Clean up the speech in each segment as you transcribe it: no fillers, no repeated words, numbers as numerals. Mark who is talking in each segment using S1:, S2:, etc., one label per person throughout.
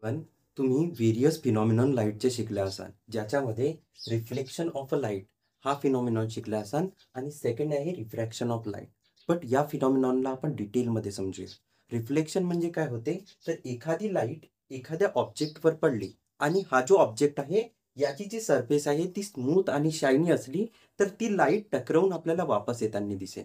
S1: पण तुम्ही various phenomenon लाईटचे शिकले असाल, ज्याच्यामध्ये रिफ्लेक्शन ऑफ अ लाईट हा फिनॉमिनॉन शिकले असाल आणि सेकंड आहे रिफ्रॅक्शन ऑफ लाईट. बट या फिनॉमिनॉनला आपण डिटेलमध्ये समजूया. रिफ्लेक्शन म्हणजे काय होते, तर एखादी लाईट एखाद्या ऑब्जेक्टवर पडली आणि हा जो ऑब्जेक्ट आहे याची जी सरफेस आहे ती स्मूथ आणि शायनी असली तर ती लाईट टकरावून आपल्याला वापस येताना दिसेल.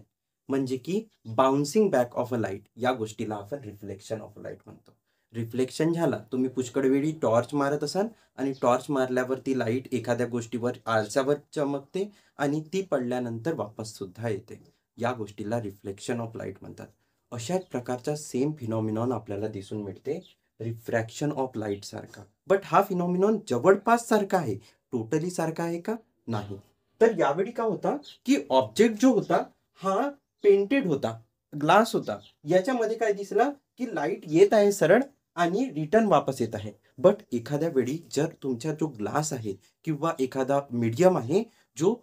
S1: म्हणजे की bouncing back of a light, या गोष्टीला आपण रिफ्लेक्शन ऑफ लाईट म्हणतो. रिफ्लेक्शन झाला, तुम्ही पुष्कळ वेळी टॉर्च मारत असाल आणि टॉर्च मारल्यावर ती लाईट एखाद्या गोष्टीवर आरशावर चमकते आणि ती पडल्यानंतर वापस सुद्धा येते. या गोष्टीला रिफ्लेक्शन ऑफ लाईट म्हणतात. अशाच प्रकारचा सेम फिनॉमिनॉन आपल्याला दिसून मिळते रिफ्रॅक्शन ऑफ लाईट सारखा. बट हा फिनॉमिनॉन जवळपास सारखा आहे, टोटली सारखा आहे का? नाही. तर यावेळी काय होता की ऑब्जेक्ट जो होता हा पेंटेड होता, ग्लास होता. याच्यामध्ये काय दिसला की लाईट येत आहे सरळ आणि रिटर्न वापस येत आहे. बट एखाद्या वेळी जर तुमचा जो ग्लास आहे किंवा एखादा मीडियम आहे जो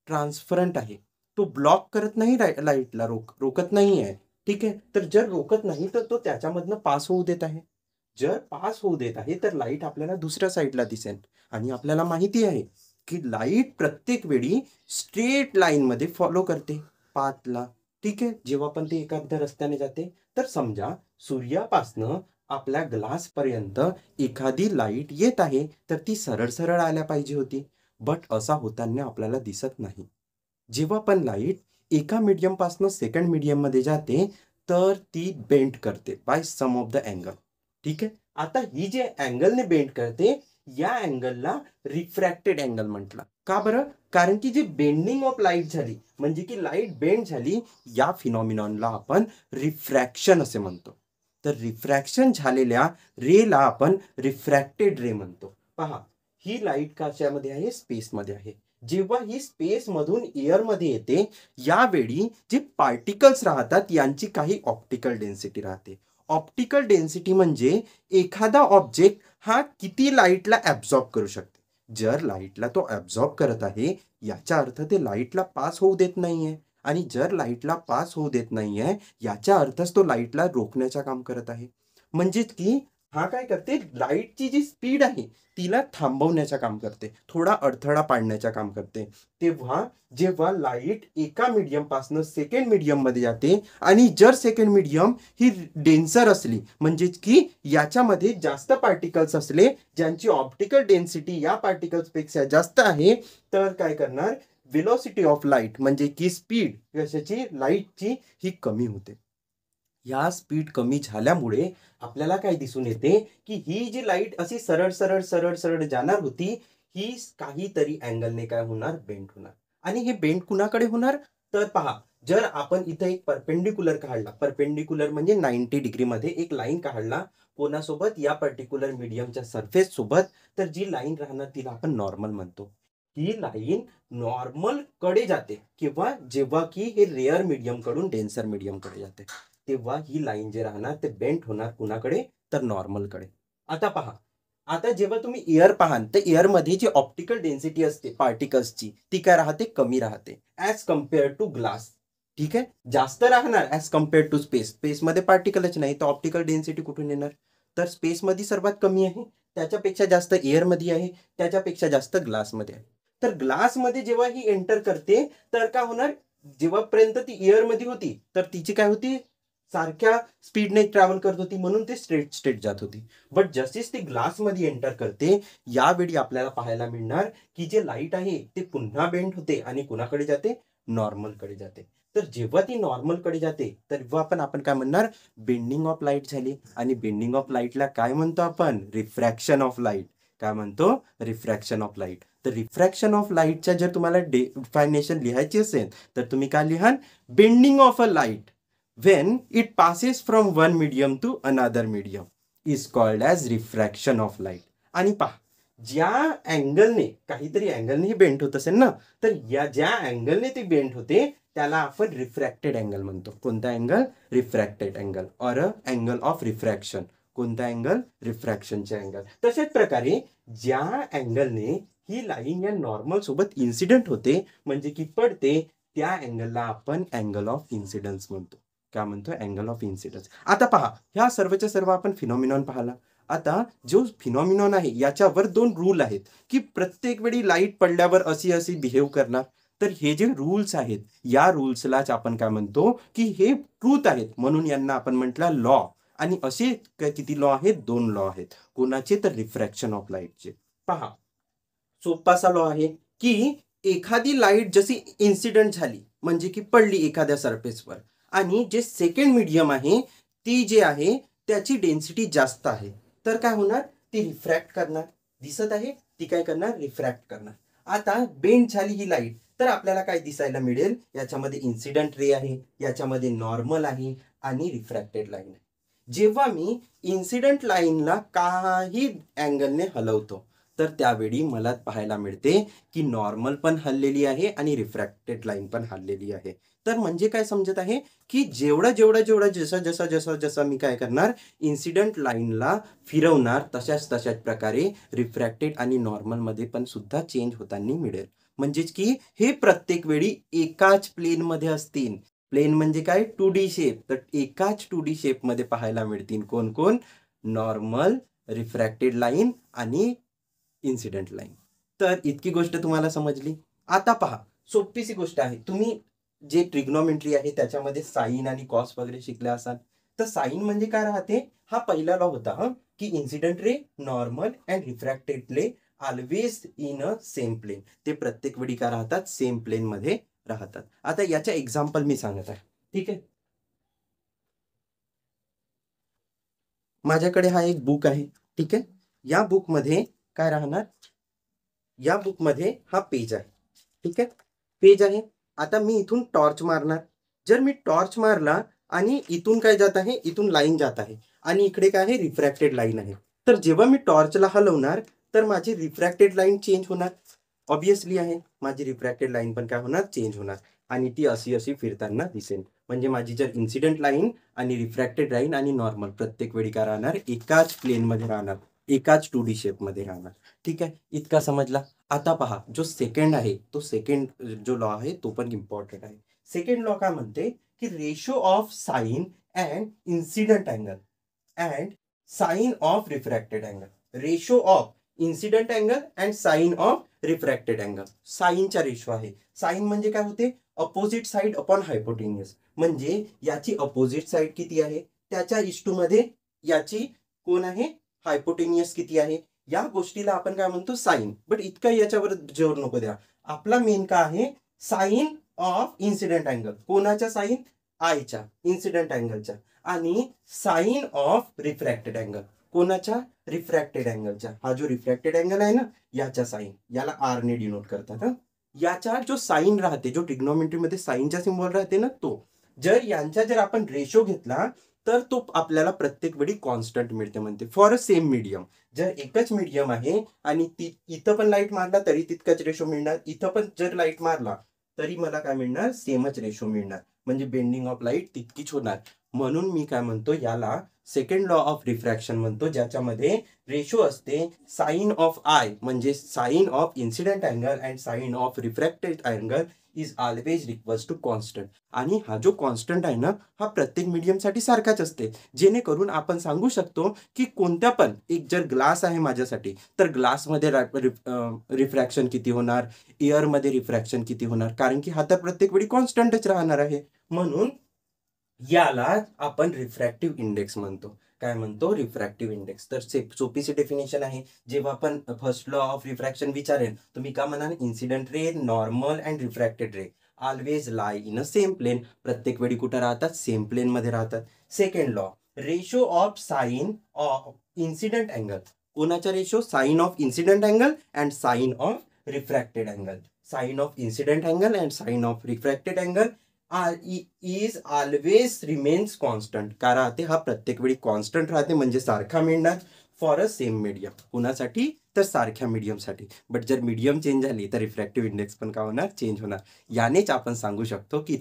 S1: ट्रान्सपरंट आहे, तो ब्लॉक करत नाही लाईटला, रोकत नाही आहे. ठीक आहे, तर जर रोकत नाही तर तो त्याच्यामधनं पास होऊ देत आहे. जर पास होऊ देत आहे तर लाईट आपल्याला दुसऱ्या साईडला दिसेल. आणि आपल्याला माहिती आहे की लाईट प्रत्येक वेळी स्ट्रेट लाईन मध्ये फॉलो करते पाथला. ठीक आहे, जेव्हा पण ते एखाद्या रस्त्याने जाते, तर समजा सूर्यापासनं आपल्या ग्लास पर्यंत एखादी लाईट येत आहे तर ती सरळ सरळ आल्या पाहिजे होती. बट असा होताना आपल्याला दिसत नाही. जेव्हा पण लाईट एका मीडियम पासून सेकंड मीडियम मध्ये जाते तर ती बेंड करते by sum of the angle. ठीक आहे, आता ही जे अँगलने बेंड करते या अँगलला रिफ्रॅक्टेड अँगल म्हटलं. का बरं? कारण की जी बेंडिंग ऑफ लाईट झाली म्हणजे की लाईट बेंड झाली, या फिनॉमिनॉनला आपण रिफ्रॅक्शन असे म्हणतो. तर रिफ्रॅक्शन झालेल्या रेला आपण रिफ्रॅक्टेड रे म्हणतो. पहा, ही लाईट कशामध्ये आहे? स्पेसमध्ये आहे. जेव्हा ही स्पेस मधून एअर मध्ये येते, यावेळी जे पार्टिकल्स राहतात यांची काही ऑप्टिकल डेन्सिटी राहते. ऑप्टिकल डेन्सिटी म्हणजे एखादा ऑब्जेक्ट हा किती लाईटला ऍब्झॉर्ब करू शकते. जर लाईटला तो ऍब्झॉर्ब करत आहे याचा अर्थ ते लाईटला पास होऊ देत नाहीये, आणि जर लाईटला पास होऊ देत नाहीये याचा अर्थच तो लाईटला रोखण्याचं काम करत आहे. म्हणजेच की हा काय करते, लाईटची जी स्पीड आहे तिला थांबवण्याचं काम करते, थोडा अडथळा पाडण्याचं काम करते. तेव्हा जेव्हा लाईट एका मीडियम पासून सेकंड मीडियम मध्ये जाते आणि जर सेकंड मीडियम ही डेन्सर असली म्हणजेच की याच्यामध्ये जास्त पार्टिकल्स असले ज्यांची ऑप्टिकल डेन्सिटी या पार्टिकल्स पेक्षा जास्त आहे, तर काय करणार, वेलोसिटी ऑफ लाईट म्हणजे की स्पीड कशाची, लाईटची, ही कमी होते. या स्पीड कमी झाल्यामुळे आपल्याला काय दिसून येते की ही जी लाईट अशी सरळ सरळ सरळ सरळ जाणार होती, ही काहीतरी अँगलने काय होणार, बेंड होणार. आणि हे बेंड कुणाकडे होणार? तर पहा, जर आपण इथे एक परपेंडिक्युलर काढला, परपेंडिक्युलर म्हणजे 90 डिग्री मध्ये एक लाईन काढला कोणासोबत, या पर्टिक्युलर मीडियमच्या सरफेस सोबत, तर जी लाईन राहणार तिला आपण नॉर्मल म्हणतो. ही लाईन नॉर्मल कडे जाते किंवा जेव्हा की हे रेअर मीडियम कडून डेन्सर मीडियम कडे जाते, तेव्हा ही लाईन जे राहणार ते बेंट होणार कुणाकडे, तर नॉर्मल कडे. आता पहा, आता जेव्हा तुम्ही एअर पाहाल तर एअर मध्ये जी ऑप्टिकल डेन्सिटी असते पार्टिकल्सची ती काय राहते, कमी राहते ऍज कम्पेअर टू ग्लास. ठीक आहे, जास्त राहणार ऍज कम्पेअर टू स्पेस. स्पेसमध्ये पार्टिकलच नाही तर ऑप्टिकल डेन्सिटी कुठून येणार? तर स्पेसमध्ये सर्वात कमी आहे, त्याच्यापेक्षा जास्त एअर मध्ये आहे, त्याच्यापेक्षा जास्त ग्लासमध्ये आहे. तर ग्लासमध्ये जेव्हा ही एंटर करते तर काय होणार, जेव्हापर्यंत ती एअर मध्ये होती तर तिची काय होती, सारख्या स्पीडने ट्रॅव्हल करत होती म्हणून ते स्ट्रेट स्ट्रेट जात होती. बट जशीच ती ग्लासमध्ये एंटर करते यावेळी आपल्याला पाहायला मिळणार की जे लाईट आहे ते पुन्हा बेंड होते आणि कुणाकडे जाते, नॉर्मल कडे जाते. तर जेव्हा ती नॉर्मल कडे जाते तेव्हा आपण काय म्हणणार, बेंडिंग ऑफ लाईट झाली. आणि बेंडिंग ऑफ लाईटला काय म्हणतो आपण, रिफ्रॅक्शन ऑफ लाईट. काय म्हणतो, रिफ्रॅक्शन ऑफ लाईट. तर रिफ्रॅक्शन ऑफ लाईटच्या जर तुम्हाला डेफिनेशन लिहायची असेल तर तुम्ही काय लिहाल, bending of a light when it passes from one medium to another medium is called as refraction of light. आणि पहा, ज्या अँगलने काहीतरी अँगलने बेंड होत असेल ना, तर या ज्या अँगलने ती बेंड होते त्याला आपण रिफ्रॅक्टेड अँगल म्हणतो. कोणता angle, refracted angle or angle of refraction. कोणता अँगल, रिफ्रॅक्शनचे अँगल. तशाच प्रकारे ज्या अँगलने ही लाईन या नॉर्मल सोबत इन्सिडेंट होते म्हणजे की पडते, त्या अँगलला आपण अँगल ऑफ इन्सिडन्स म्हणतो. काय म्हणतो, अँगल ऑफ इन्सिडन्स. आता पहा, ह्या सर्वच्या सर्व आपण फिनॉमिनॉन पाहिला. आता जो फिनॉमिनॉन आहे याच्यावर दोन रूल आहेत की प्रत्येक वेळी लाईट पडल्यावर अशी अशी बिहेव करणार. तर हे जे रूल्स आहेत या रूल्सलाच आपण काय म्हणतो की हे ट्रूथ आहेत, म्हणून यांना आपण म्हटलं लॉ. आणि असे किती लॉ आहेत? दोन लॉ आहेत. कोणाचे? तर रिफ्रॅक्शन ऑफ लाईटचे. पहा, सोपासा लॉ आहे की एखादी लाईट जशी इन्सिडेंट झाली म्हणजे की पडली एखाद्या सरफेसवर, आणि जे सेकंड मीडियम आहे ती जे आहे त्याची डेन्सिटी जास्त आहे, तर काय होणार? ती रिफ्रॅक्ट करणार. दिसत आहे? ती काय करणार? रिफ्रॅक्ट करणार. आता बेंड झाली ही लाईट, तर आपल्याला काय दिसायला मिळेल? याच्यामध्ये इन्सिडेंट रे आहे, याच्यामध्ये नॉर्मल आहे आणि रिफ्रॅक्टेड लाईन आहे. जेव्हा मी इन्सिडेंट लाईनला काही अँगलने हलवतो तर त्यावेळी मला पाहायला मिळते की नॉर्मल पण हललेली आहे आणि रिफ्रॅक्टेड लाईन पण हललेली आहे. तर म्हणजे काय समजत आहे की जेवढा जसा मी काय करणार? इन्सिडेंट लाईनला फिरवणार तशाच प्रकारे रिफ्रॅक्टेड आणि नॉर्मल मध्ये पण सुद्धा चेंज होताना मिळेल. म्हणजेच की हे प्रत्येक वेळी एकाच प्लेन मध्ये असतील. प्लेन म्हणजे काय? 2D shape. तर एकाच 2D शेप मध्ये पाहायला मिळतील. कोण कोण? नॉर्मल, रिफ्रॅक्टेड लाईन आणि इन्सिडेंट लाईन. तर इतकी गोष्ट तुम्हाला समजली. आता पहा, सोपीशी गोष्ट आहे. तुम्ही जे ट्रिग्नोमेट्री आहे त्याच्यामध्ये साइन आणि कॉस वगैरे शिकले असाल. तर साइन म्हणजे काय राहते? हा पहिला लॉ होता की incident ray, normal and refracted ray always in a same plane. ते प्रत्येक वेळी काय राहतात? सेम प्लेन मध्ये राहतात. आता याच्या एक्झाम्पल मी सांगत आहे. ठीक आहे, माझ्याकडे हा एक बुक आहे. ठीक आहे, या बुकमध्ये काय राहणार? या बुकमध्ये हा पेज आहे. ठीक आहे, पेज आहे. आता मी इथून टॉर्च मारणार. जर मी टॉर्च मारला आणि इथून काय जात आहे? इथून लाईन जात आहे आणि इकडे काय आहे? रिफ्रॅक्टेड लाईन आहे. तर जेव्हा मी टॉर्चला हलवणार तर माझी रिफ्रॅक्टेड लाईन चेंज होणार. ऑब्विसली आहे, माझी रिफ्रॅक्टेड लाईन पण काय होणार? चेंज होणार आणि ती अशी अशी फिरताना दिसेल. म्हणजे माझी जर इन्सिडेंट लाईन आणि रिफ्रॅक्टेड लाईन आणि नॉर्मल प्रत्येक वेळी काय राहणार? एकाच प्लेनमध्ये राहणार, एकाच 2D शेपमध्ये राहणार. ठीक आहे, इतका समजला. आता पहा, जो सेकंड आहे तो सेकंड जो लॉ आहे तो पण इम्पॉर्टंट आहे. सेकंड लॉ काय म्हणते की ratio of sine and incident angle and sine of refracted angle. Ratio of incident angle and sine of refracted angle. साइनचा रेशो आहे. साइन म्हणजे काय होते? Opposite side upon hypotenuse. म्हणजे याची अपोजिट साइड किती आहे त्याच्या इष्टूमध्ये याची कोण आहे? हायपोटेन्युअस किती आहे? या गोष्टीला आपण काय म्हणतो? साइन. बट इतकं याच्यावर जोर नको द्या. आपला मेन काय आहे? Sine of incident angle. कोणाच्या साइन? आयच्या, इन्सिडेंट अँगलच्या. आणि साइन ऑफ रिफ्रॅक्टेड अँगल. कोणाच्या? रिफ्रॅक्टेड अँगलच्या. हा जो रिफ्रॅक्टेड अँगल आहे ना याच्या साइन, याला आर ने डिनोट करतात. याचा जो साइन राहते, जो ट्रिग्नोमेट्री मध्ये साइनचा सिम्बॉल राहते ना तो, जर आपण रेशो घेतला तर तो आपल्याला प्रत्येक वेळी कॉन्स्टंट मिळते म्हणते फॉर अ सेम मीडियम. जर एकच मीडियम आहे आणि इथं पण लाईट मारला तरी तितकाच रेशो मिळणार, इथं पण जर लाईट मारला तरी मला काय मिळणार? सेमच रेशो मिळणार. म्हणजे बेंडिंग ऑफ लाईट तितकीच होणार. म्हणून मी काय म्हणतो? याला सेकंड लॉ ऑफ रिफ्रॅक्शन म्हणतो, ज्याच्यामध्ये रेशो असते साइन ऑफ आय म्हणजे sine of incident angle and sine of refracted angle is always equals to constant. आणि हा जो कॉन्स्टंट आहे ना हा प्रत्येक मीडियमसाठी सारखाच असते. जेणेकरून आपण सांगू शकतो की कोणत्या पण एक जर ग्लास आहे माझ्यासाठी तर ग्लासमध्ये रिफ्रॅक्शन किती होणार, एअरमध्ये रिफ्रॅक्शन किती होणार, कारण की हा तर प्रत्येक वेळी कॉन्स्टंटच राहणार आहे. म्हणून याला आपण रिफ्रॅक्टिव्ह इंडेक्स म्हणतो. काय म्हणतो? Refractive index. तर सोपीची डेफिनेशन आहे. जेव्हा आपण फर्स्ट लॉ ऑफ रिफ्रॅक्शन विचारेल तुम्ही का म्हणाल? Incident ray, normal and refracted ray always lie in a same plane. प्रत्येक वेळी कुठं राहतात? सेम प्लेन मध्ये राहतात. Second law, ratio of sine of incident angle. कोणाचा रेशो? Sine of incident angle and sine of refracted angle. Sine of incident angle and sine of refracted angle is always remains constant. का राहते? हा प्रत्येक वेळी constant राहते म्हणजे सारखा मिळणार फॉर अ सेम मीडियम. कुणासाठी? तर सारख्या मीडियमसाठी. बट जर मीडियम चेंज झाली तर रिफ्रॅक्टिव्ह इंडेक्स पण काय होणार? चेंज होणार. यानेच आपण सांगू शकतो की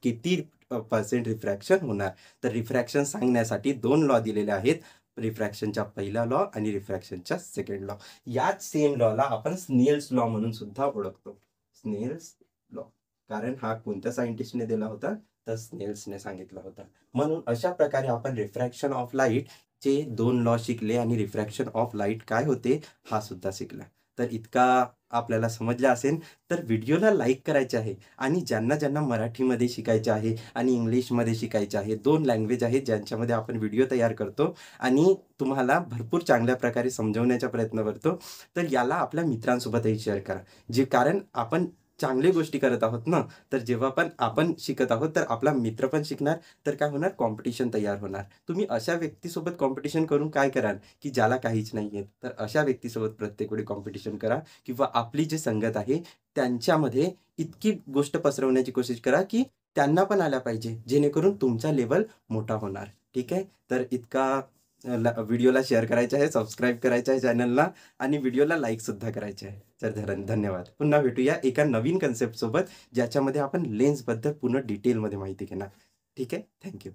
S1: किती पर्सेंट रिफ्रॅक्शन होणार. तर रिफ्रॅक्शन सांगण्यासाठी दोन लॉ दिलेले आहेत, रिफ्रॅक्शनचा पहिला लॉ आणि रिफ्रॅक्शनचा सेकंड लॉ. याच सेम लॉला आपण स्नेल्स लॉ म्हणून सुद्धा ओळखतो. स्नेल्स लॉ, कारण हा कोणत्या सायंटिस्टने दिला होता? तर स्नेल्सने सांगितला होता. म्हणून अशा प्रकारे आपण रिफ्रॅक्शन ऑफ लाईट चे 2 लॉ शिकले आणि रिफ्रॅक्शन ऑफ लाईट काय होते हा सुद्धा शिकला. तर इतका आपल्याला समजलं असेल, तर व्हिडिओला लाईक करायचे आहे आणि ज्यांना मराठीमध्ये शिकायचे आहे आणि इंग्लिशमध्ये शिकायचे आहे, 2 लँग्वेज आहेत ज्यांच्यामध्ये आपण व्हिडिओ तयार करतो आणि तुम्हाला भरपूर चांगल्या प्रकारे समजवण्याचा प्रयत्न करतो. तर याला आपल्या मित्रांसोबतही शेअर करा. कारण आपण चांगली गोष्टी करत आहोत ना, तर जेव्हा पण आपण शिकत आहोत, तर आपला मित्र पण शिकणार, तर काय होणार कॉम्पिटिशन तयार होणार. तुम्ही अशा व्यक्तीसोबत कॉम्पिटिशन करून काय कराल, की ज्याला काहीच नाही येत. तर अशा व्यक्तीसोबत प्रत्येक वेळी कॉम्पिटिशन करा किंवा आपली जी संगत आहे त्यांच्यामध्ये इतकी गोष्ट पसरवण्याची कोशिश करा, की त्यांना पण आल्या पाहिजे, जेणेकरून तुमचा लेव्हल मोठा होणार. ठीक आहे. तर इतका व्हिडिओला शेअर करायचा आहे, सबस्क्राईब करायचं आहे चॅनलला आणि व्हिडिओला लाईकसुद्धा करायचे आहे. तर धन्यवाद. पुन्हा भेटूया एका नवीन कन्सेप्टसोबत, ज्याच्यामध्ये आपण लेन्सबद्दल पूर्ण डिटेलमध्ये माहिती घेणार. ठीक आहे. थँक